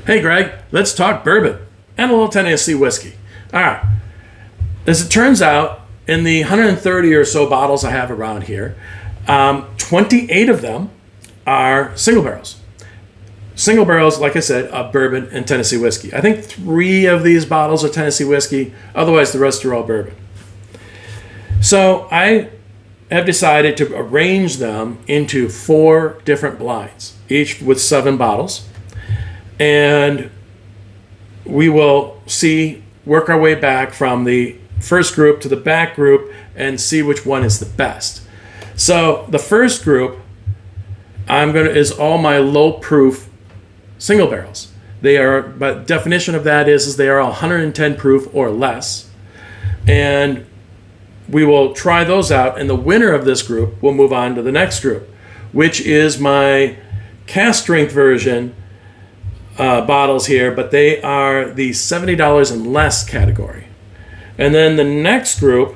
Hey, Greg, let's talk bourbon and a little Tennessee whiskey. All right. As it turns out, in the 130 or so bottles I have around here, 28 of them are single barrels. Single barrels, like I said, of bourbon and Tennessee whiskey. I think 3 of these bottles are Tennessee whiskey. Otherwise, the rest are all bourbon. So I have decided to arrange them into 4 different blinds, each with 7 bottles. And we will work our way back from the first group to the back group and see which one is the best. So the first group is all my low proof single barrels. They are, but definition of that is they are 110 proof or less. And we will try those out, and the winner of this group will move on to the next group, which is my cask strength version bottles here, but they are the $70 and less category. And then the next group,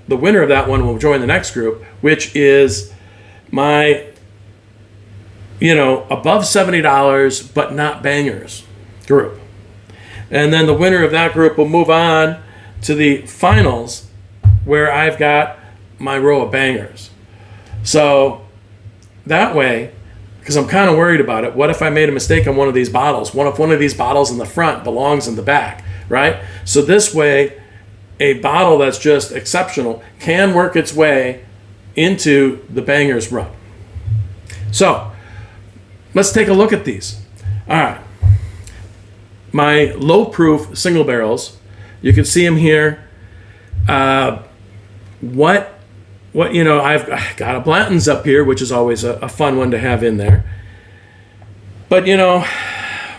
the winner of that one will join the next group, which is my, above $70 but not bangers group. And then the winner of that group will move on to the finals, where I've got my row of bangers. So that way, because I'm kind of worried about it, what if I made a mistake on one of these bottles? What if one of these bottles in the front belongs in the back, right? So this way, a bottle that's just exceptional can work its way into the bangers run. So let's take a look at these. All right. My low proof single barrels, you can see them here. I've got a Blanton's up here, which is always a fun one to have in there. But,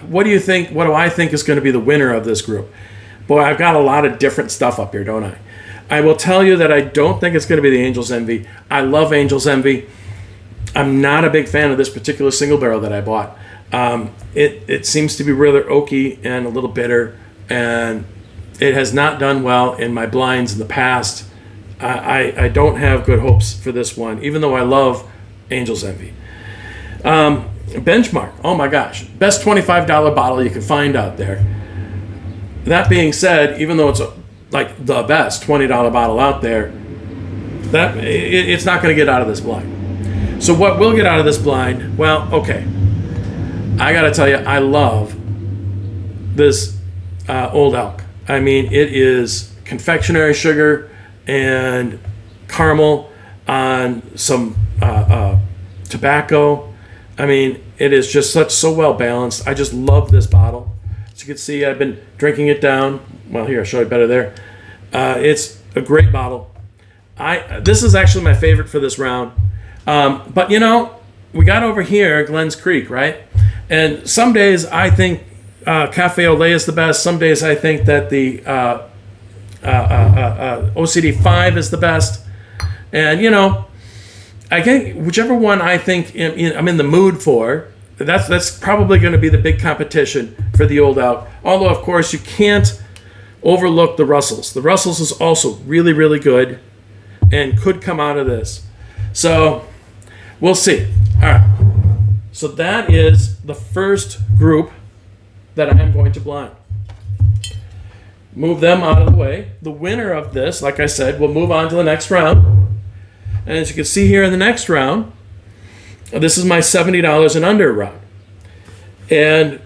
what do you think? What do I think is going to be the winner of this group? Boy, I've got a lot of different stuff up here, don't I? I will tell you that I don't think it's going to be the Angel's Envy. I love Angel's Envy. I'm not a big fan of this particular single barrel that I bought. It seems to be rather oaky and a little bitter, and it has not done well in my blinds in the past. I don't have good hopes for this one, even though I love Angel's Envy. Benchmark, oh my gosh, best $25 bottle you can find out there. That being said, even though it's like the best $20 bottle out there, it's not going to get out of this blind. So what will get out of this blind? Well, okay, I got to tell you, I love this Old Elk. I mean, it is confectionery sugar and caramel on some tobacco. I mean, it is just so well balanced. I just love this bottle. As you can see, I've been drinking it down. Well, here, I'll show you better there. It's a great bottle. This is actually my favorite for this round. But we got over here Glens Creek, right? And some days I think Cafe Ole is the best. Some days I think that the OCD 5 is the best. And, I think whichever one I think I'm in the mood for, that's probably going to be the big competition for the Old Elk. Although, of course, you can't overlook the Russells. The Russells is also really, really good and could come out of this. So we'll see. All right. So that is the first group that I am going to blind. Move them out of the way. The winner of this, like I said, will move on to the next round. And as you can see here in the next round, this is my $70 and under round. And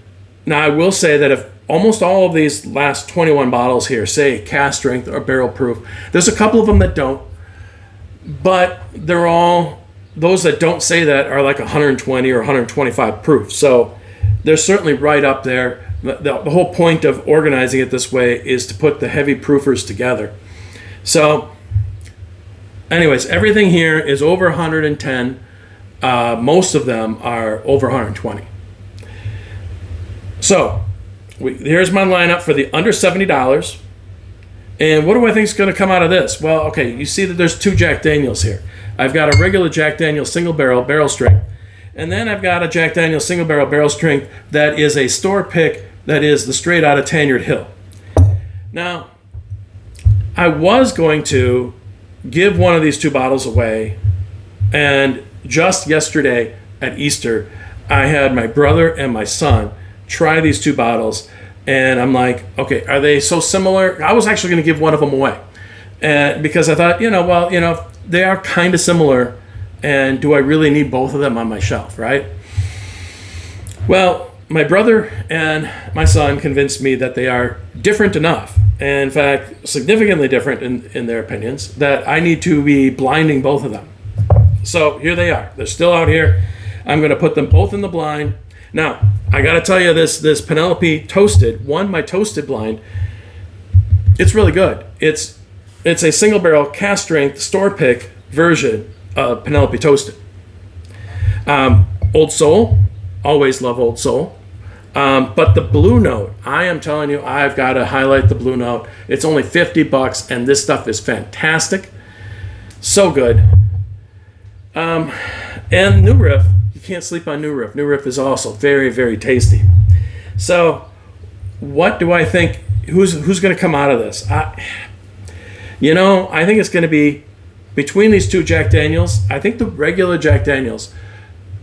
now I will say that if almost all of these last 21 bottles here say cask strength or barrel proof, there's a couple of them that don't. But they're all, those that don't say that are like 120 or 125 proof. So they're certainly right up there. The whole point of organizing it this way is to put the heavy proofers together. So anyways, everything here is over 110. Most of them are over 120. So here's my lineup for the under $70. And what do I think is going to come out of this? Well, okay, you see that there's 2 Jack Daniels here. I've got a regular Jack Daniels single barrel strength. And then I've got a Jack Daniels single barrel strength that is a store pick that is the straight out of Tanyard Hill. Now, I was going to give one of these 2 bottles away, and just yesterday at Easter, I had my brother and my son try these two bottles, and I'm like, okay, are they so similar? I was actually going to give one of them away, and because I thought, they are kind of similar, and do I really need both of them on my shelf, right? Well, my brother and my son convinced me that they are different enough, and in fact, significantly different in their opinions, that I need to be blinding both of them. So here they are. They're still out here. I'm going to put them both in the blind. Now, I got to tell you, this Penelope Toasted, my toasted blind, it's really good. It's a single barrel cast strength store pick version of Penelope Toasted. Old Soul, always love Old Soul. But the blue note, I am telling you, I've got to highlight the blue note. It's only $50, and this stuff is fantastic. So good. And New Riff, you can't sleep on New Riff. New Riff is also very, very tasty. So, what do I think? Who's going to come out of this? I think it's going to be between these two Jack Daniels. I think the regular Jack Daniels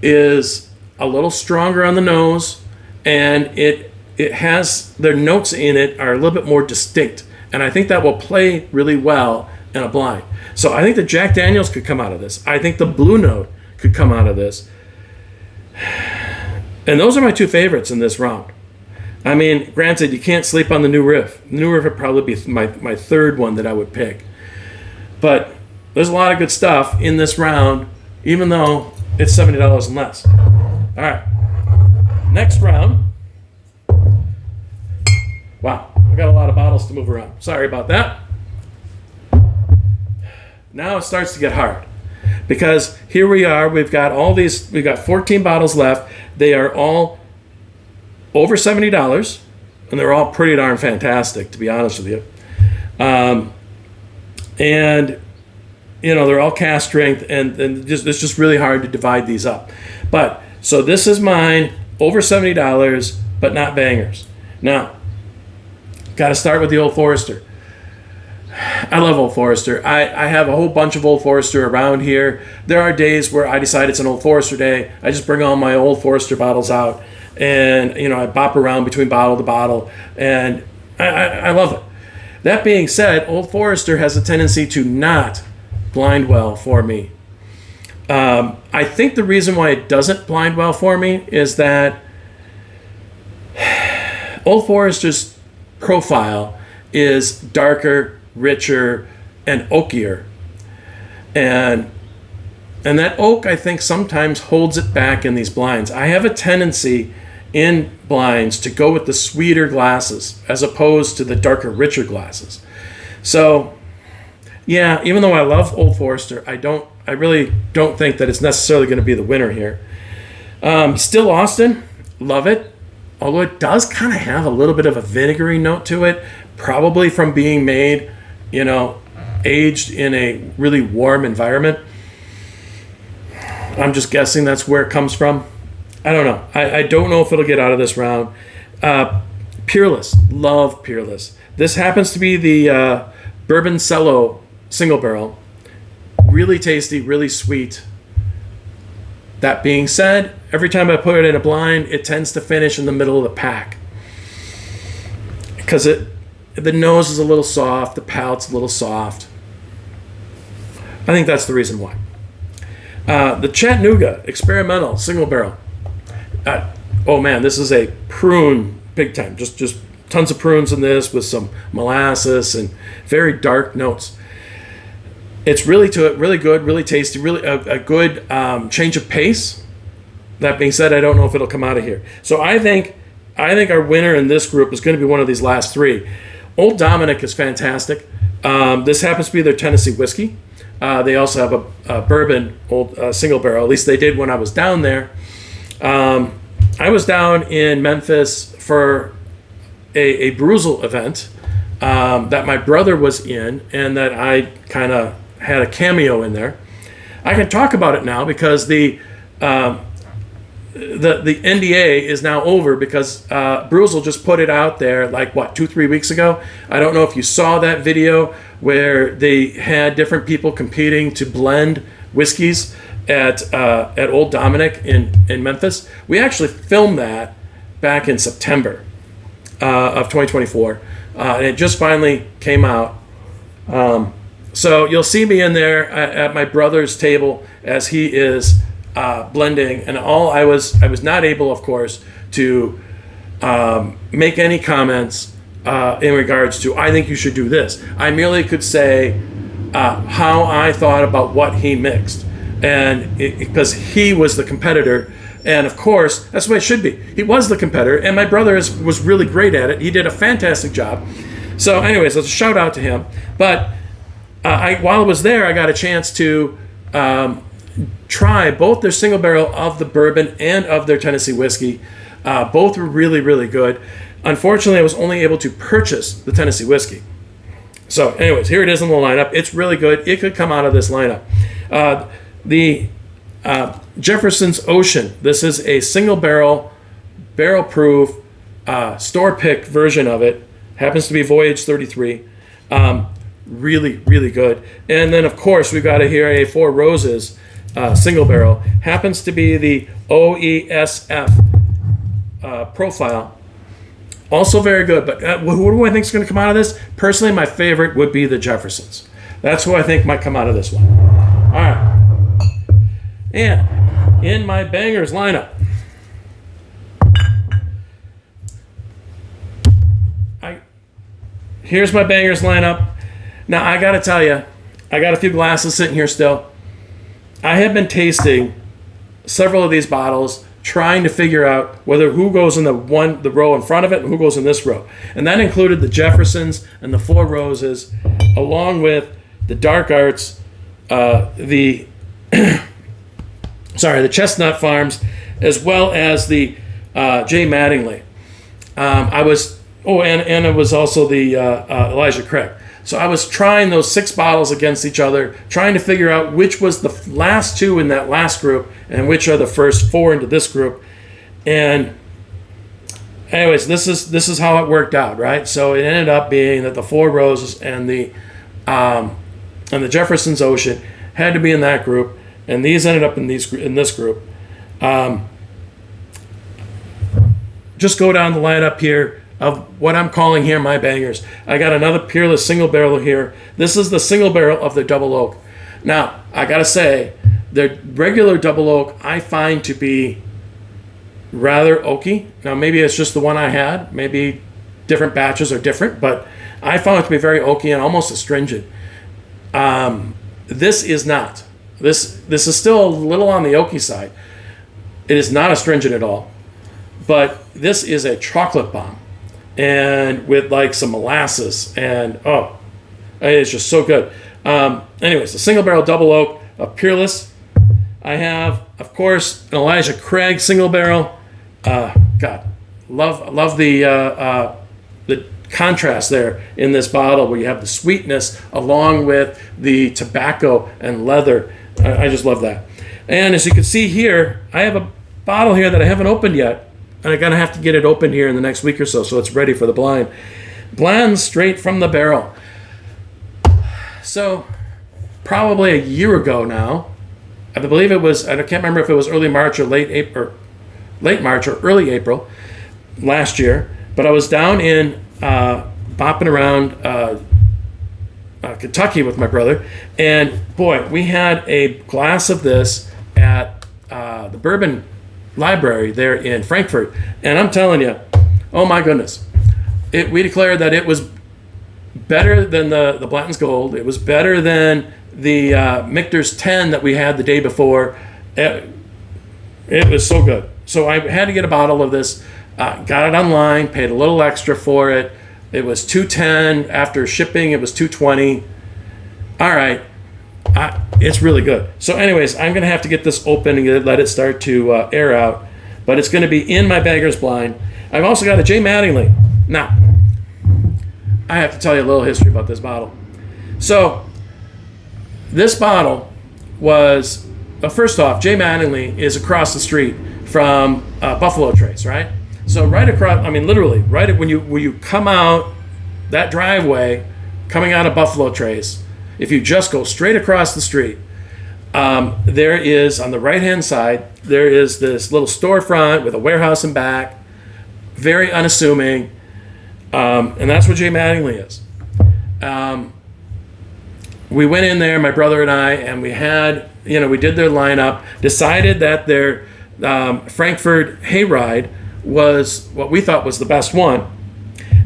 is a little stronger on the nose, and it has, their notes in it are a little bit more distinct, and I think that will play really well in a blind. So I think the Jack Daniels could come out of this. I think the blue note could come out of this. And those are my two favorites in this round. I mean, granted, you can't sleep on the New Riff. New Riff would probably be my third one that I would pick. But there's a lot of good stuff in this round, even though it's $70 and less. All right. Next round. Wow, I got a lot of bottles to move around. Sorry about that. Now it starts to get hard, because here we are. We've got 14 bottles left. They are all over $70, and they're all pretty darn fantastic, to be honest with you. And they're all cast strength, and it's just really hard to divide these up. But so this is mine, over $70, but not bangers. Now, got to start with the Old Forester. I love Old Forester. I have a whole bunch of Old Forester around here. There are days where I decide it's an Old Forester day. I just bring all my Old Forester bottles out, and I bop around between bottle to bottle, and I love it. That being said, Old Forester has a tendency to not blind well for me. I think the reason why it doesn't blind well for me is that Old Forester's profile is darker, richer, and oakier. And that oak, I think, sometimes holds it back in these blinds. I have a tendency in blinds to go with the sweeter glasses as opposed to the darker, richer glasses. So, yeah, even though I love Old Forester, I really don't think that it's necessarily going to be the winner here. Still Austin, love it. Although it does kind of have a little bit of a vinegary note to it, probably from being made, aged in a really warm environment. I'm just guessing that's where it comes from. I don't know. I don't know if it'll get out of this round. Peerless, love Peerless. This happens to be the Bourbon Cello single barrel. Really tasty, really sweet. That being said, every time I put it in a blind, it tends to finish in the middle of the pack, because the nose is a little soft, the palate's a little soft. I think that's the reason why. The Chattanooga Experimental Single Barrel. Oh man, this is a prune big time. Just tons of prunes in this with some molasses and very dark notes. It's really good, really tasty, really a good change of pace. That being said, I don't know if it'll come out of here. So I think our winner in this group is going to be one of these last three. Old Dominick is fantastic. This happens to be their Tennessee whiskey. They also have a bourbon old single barrel. At least they did when I was down there. I was down in Memphis for a Bruzel event that my brother was in, and that I kind of had a cameo in there. I can talk about it now because the NDA is now over, because Bruzel just put it out there 2-3 weeks ago. I don't know if you saw that video where they had different people competing to blend whiskeys at Old Dominick in Memphis. We actually filmed that back in September of 2024, and it just finally came out. So you'll see me in there at my brother's table as he is blending, and I was not able, of course, to make any comments in regards to I think you should do this. I merely could say how I thought about what he mixed, and because he was the competitor. And of course, that's the way it should be. He was the competitor, and my brother was really great at it. He did a fantastic job. So anyways, let's shout out to him. But while I was there, I got a chance to try both their single barrel of the bourbon and of their Tennessee whiskey. Both were really, really good. Unfortunately, I was only able to purchase the Tennessee whiskey. So anyways, here it is in the lineup. It's really good. It could come out of this lineup. The Jefferson's Ocean. This is a single barrel proof store pick version of it. Happens to be Voyage 33. Really, really good. And then, of course, we've got here a Four Roses single barrel. Happens to be the OESF profile. Also very good. But who do I think is going to come out of this? Personally, my favorite would be the Jeffersons. That's who I think might come out of this one. All right. And in my bangers lineup, here's my bangers lineup. Now, I got to tell you, I got a few glasses sitting here still. I have been tasting several of these bottles, trying to figure out who goes in the row in front of it and who goes in this row. And that included the Jeffersons and the Four Roses, along with the Dark Arts, the Chestnut Farms, as well as the J. Mattingly. And it was also the Elijah Craig. So I was trying those 6 bottles against each other, trying to figure out which was the last 2 in that last group and which are the first 4 into this group. And anyways, this is how it worked out, right? So it ended up being that the Four Roses and the Jefferson's Ocean had to be in that group, and these ended up in this group. Just go down the lineup here of what I'm calling here my bangers. I got another Peerless single barrel here. This is the single barrel of the Double Oak. Now, I gotta say, the regular Double Oak I find to be rather oaky. Now, maybe it's just the one I had. Maybe different batches are different, but I found it to be very oaky and almost astringent. This is not. This is still a little on the oaky side. It is not astringent at all, but this is a chocolate bomb. And with like some molasses, and it's just so good. Anyways, the single barrel Double Oak of Peerless. I have, of course, an Elijah Craig single barrel. God, love the contrast there in this bottle, where you have the sweetness along with the tobacco and leather. I just love that. And as you can see here, I have a bottle here that I haven't opened yet. And I'm going to have to get it open here in the next week or so it's ready for the blind. Blends straight from the barrel. So, probably a year ago now, I believe it was, I can't remember if it was early March or late March or early April last year, but I was down in, bopping around Kentucky with my brother, and boy, we had a glass of this at the Bourbon Library there in Frankfurt, and I'm telling you, oh my goodness, we declared that it was better than the Blanton's Gold. It was better than the Michter's 10 that we had the day before. It was so good. So I had to get a bottle of this. Got it online, paid a little extra for it. It was $2.10. After shipping, it was $2.20. All right. It's really good. So anyways, I'm going to have to get this open and let it start to air out. But it's going to be in my Bagger's Blind. I've also got a J. Mattingly. Now, I have to tell you a little history about this bottle. So, this bottle was, first off, J. Mattingly is across the street from Buffalo Trace, right? So right across, I mean literally, right when you come out that driveway, coming out of Buffalo Trace, if you just go straight across the street, there is, on the right-hand side, there is this little storefront with a warehouse in back. very unassuming, and that's what Jay Mattingly is. We went in there, my brother and I, and we had, we did their lineup, decided that their Frankfurt Hayride was what we thought was the best one.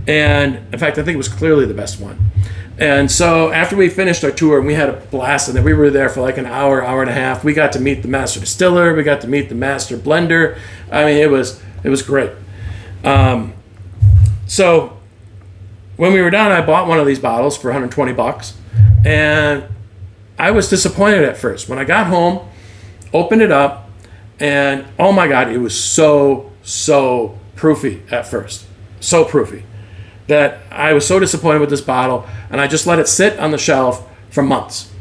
And in fact, I think it was clearly the best one. And so after we finished our tour, and we had a blast, and then we were there for like an hour, hour and a half. We got to meet the master distiller. We got to meet the master blender. I mean, it was great. So when we were done, I bought one of these bottles for $120, and I was disappointed at first. When I got home, opened it up, and oh my God, it was so proofy at first. So proofy that I was so disappointed with this bottle, and I just let it sit on the shelf for months.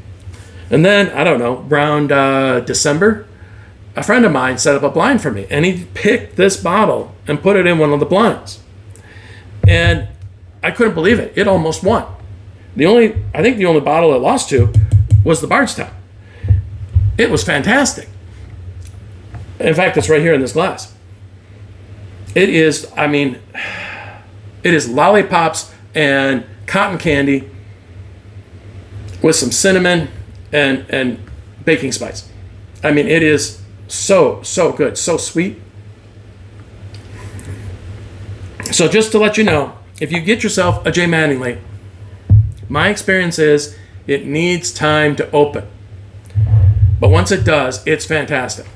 And then, I don't know, around December, a friend of mine set up a blind for me, and he picked this bottle and put it in one of the blinds. And I couldn't believe it. It almost won. I think the only bottle it lost to was the Bardstown. It was fantastic. In fact, it's right here in this glass. It is, it is lollipops and cotton candy with some cinnamon and baking spice. It is so good, so sweet. So just to let you know, if you get yourself a Jay Mattingly, my experience is it needs time to open. But once it does, it's fantastic.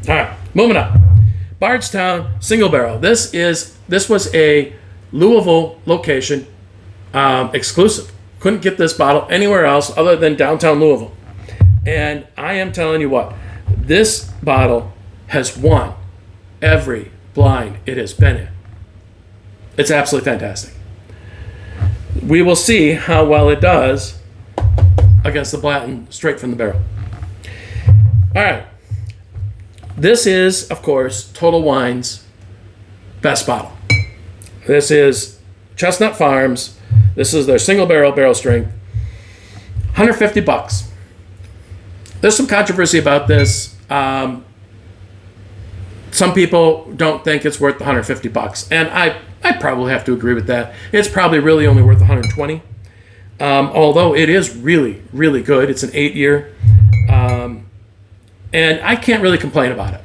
All right, moving on. Bardstown Single Barrel. This was a Louisville location, exclusive. Couldn't get this bottle anywhere else other than downtown Louisville. And I am telling you what, this bottle has won every blind it has been in. It's absolutely fantastic. We will see how well it does against the Blanton straight from the barrel. All right. This is, of course, Total Wine's best bottle. This is Chestnut Farms. This is their single barrel strength. $150. There's some controversy about this. Some people don't think it's worth the $150, and I probably have to agree with that. It's probably really only worth $120. Although it is really, really good. It's an 8-year. And I can't really complain about it.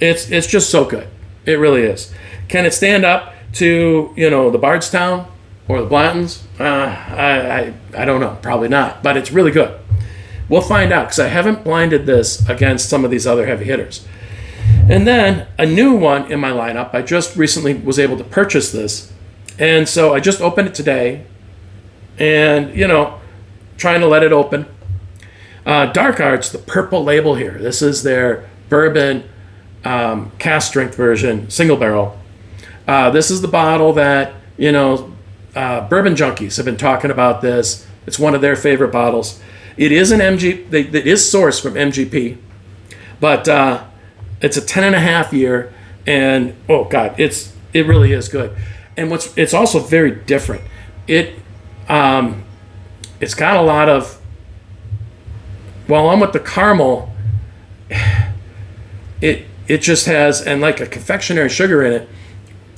It's just so good. It really is. Can it stand up to, the Bardstown or the Blantons? I don't know. Probably not. But it's really good. We'll find out, because I haven't blinded this against some of these other heavy hitters. And then a new one in my lineup. I just recently was able to purchase this. And so I just opened it today. And, trying to let it open. Dark Arts, the purple label here. This is their bourbon cast strength version, single barrel. This is the bottle that, bourbon junkies have been talking about this. It's one of their favorite bottles. It is an it is sourced from MGP, but it's a 10.5 year, and oh God, it really is good. And it's also very different. It's got a lot of, along with the caramel, it just has, and like a confectionery sugar in it,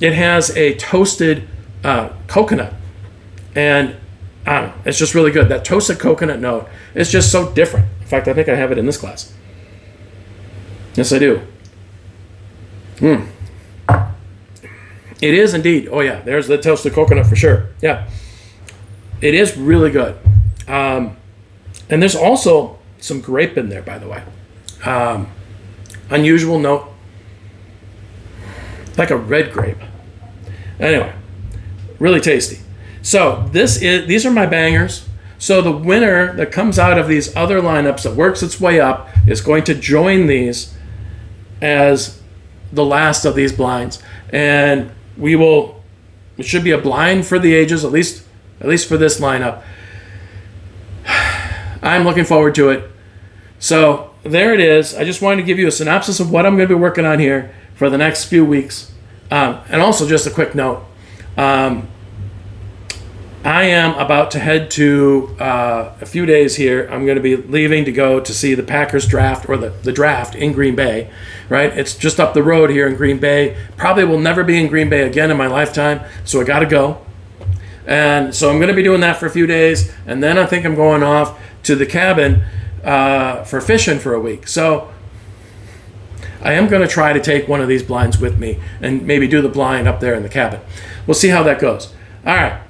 it has a toasted coconut. And I don't know, it's just really good. That toasted coconut note is just so different. In fact, I think I have it in this glass. Yes, I do. It is indeed. Oh yeah, there's the toasted coconut for sure. Yeah. It is really good. And there's also some grape in there, by the way. Unusual note. Like a red grape. Anyway, really tasty. So these are my bangers. So the winner that comes out of these other lineups that works its way up is going to join these as the last of these blinds. And it should be a blind for the ages, at least for this lineup. I'm looking forward to it. So there it is. I just wanted to give you a synopsis of what I'm going to be working on here for the next few weeks. And also just a quick note. I am about to head to a few days here. I'm going to be leaving to go to see the Packers draft, or the draft in Green Bay, right? It's just up the road here in Green Bay. Probably will never be in Green Bay again in my lifetime, so I got to go. And so I'm going to be doing that for a few days, and then I think I'm going off to the cabin for fishing for a week. So I am going to try to take one of these blinds with me and maybe do the blind up there in the cabin. We'll see how that goes. All right.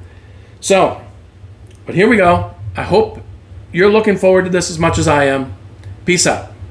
So, but here we go. I hope you're looking forward to this as much as I am. Peace out.